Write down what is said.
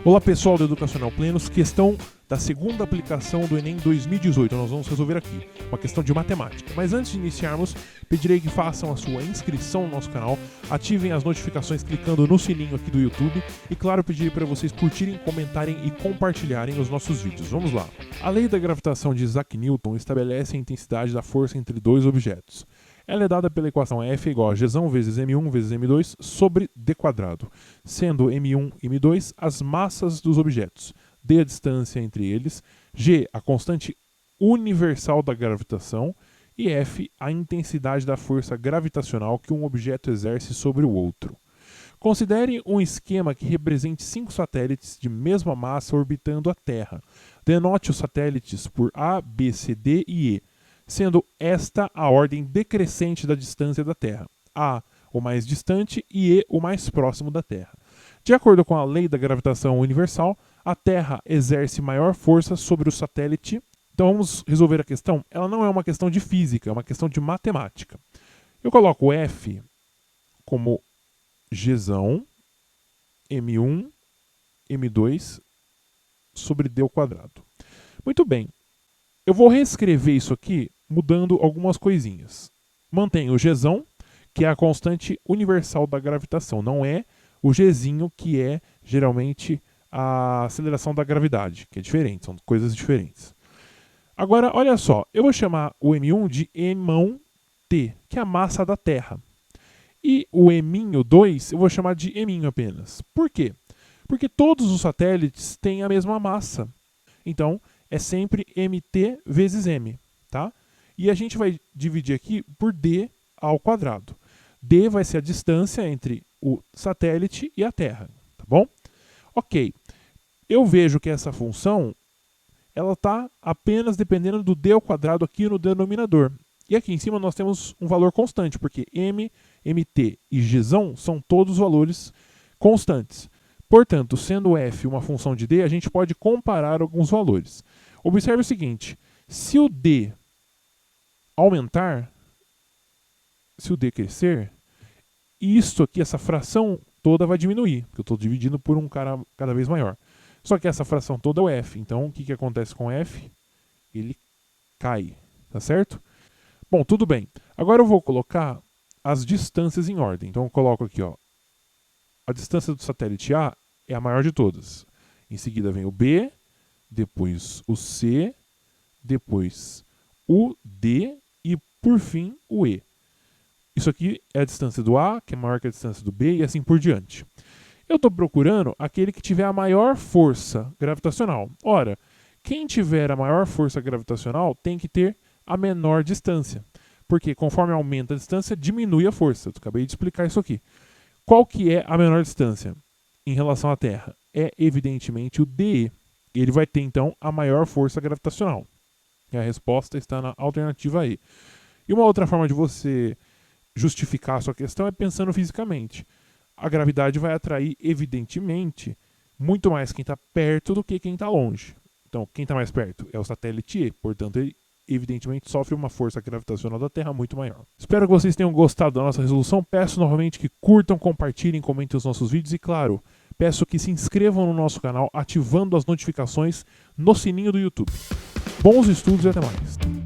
Olá pessoal do Educacional Plenos, questão da segunda aplicação do Enem 2018, nós vamos resolver aqui, uma questão de matemática. Mas antes de iniciarmos, pedirei que façam a sua inscrição no nosso canal, ativem as notificações clicando no sininho aqui do YouTube e claro, pedirei para vocês curtirem, comentarem e compartilharem os nossos vídeos. Vamos lá! A lei da gravitação de Isaac Newton estabelece a intensidade da força entre dois objetos. Ela é dada pela equação F igual a Gzão vezes M1 vezes M2 sobre D quadrado, sendo M1 e M2 as massas dos objetos, D a distância entre eles, G a constante universal da gravitação e F a intensidade da força gravitacional que um objeto exerce sobre o outro. Considere um esquema que represente 5 satélites de mesma massa orbitando a Terra. Denote os satélites por A, B, C, D e E, sendo esta a ordem decrescente da distância da Terra, A o mais distante e E o mais próximo da Terra. De acordo com a lei da gravitação universal, a Terra exerce maior força sobre o satélite. Então vamos resolver a questão. Ela não é uma questão de física, é uma questão de matemática. Eu coloco F como Gzão, M1, M2 sobre D ao quadrado. Muito bem. Eu vou reescrever isso aqui mudando algumas coisinhas. Mantenho o Gzão, que é a constante universal da gravitação. Não é o Gzinho, que é geralmente a aceleração da gravidade, que é diferente, são coisas diferentes. Agora, olha só, eu vou chamar o M1 de M1T, que é a massa da Terra. E o M2 eu vou chamar de M apenas. Por quê? Porque todos os satélites têm a mesma massa. Então, é sempre mt vezes m, tá? E a gente vai dividir aqui por d ao quadrado. D vai ser a distância entre o satélite e a Terra, tá bom? Ok. Eu vejo que essa função ela está apenas dependendo do d ao quadrado aqui no denominador. E aqui em cima nós temos um valor constante, porque m, mt e gzão são todos valores constantes. Portanto, sendo f uma função de d, a gente pode comparar alguns valores. Observe o seguinte, se o d aumentar, se o d crescer, isso aqui, essa fração toda vai diminuir, porque eu estou dividindo por um cara cada vez maior. Só que essa fração toda é o f, então o que acontece com f? Ele cai, tá certo? Bom, tudo bem. Agora eu vou colocar as distâncias em ordem. Então eu coloco aqui, ó, a distância do satélite A é a maior de todas. Em seguida vem o B, depois o C, depois o D e, por fim, o E. Isso aqui é a distância do A, que é maior que a distância do B, e assim por diante. Eu estou procurando aquele que tiver a maior força gravitacional. Ora, quem tiver a maior força gravitacional tem que ter a menor distância. Porque conforme aumenta a distância, diminui a força. Eu acabei de explicar isso aqui. Qual que é a menor distância em relação à Terra? É, evidentemente, o DE. Ele vai ter, então, a maior força gravitacional. E a resposta está na alternativa E. E uma outra forma de você justificar a sua questão é pensando fisicamente. A gravidade vai atrair, evidentemente, muito mais quem está perto do que quem está longe. Então, quem está mais perto é o satélite E. Portanto, ele evidentemente sofre uma força gravitacional da Terra muito maior. Espero que vocês tenham gostado da nossa resolução. Peço novamente que curtam, compartilhem, comentem os nossos vídeos e, claro, peço que se inscrevam no nosso canal ativando as notificações no sininho do YouTube. Bons estudos e até mais!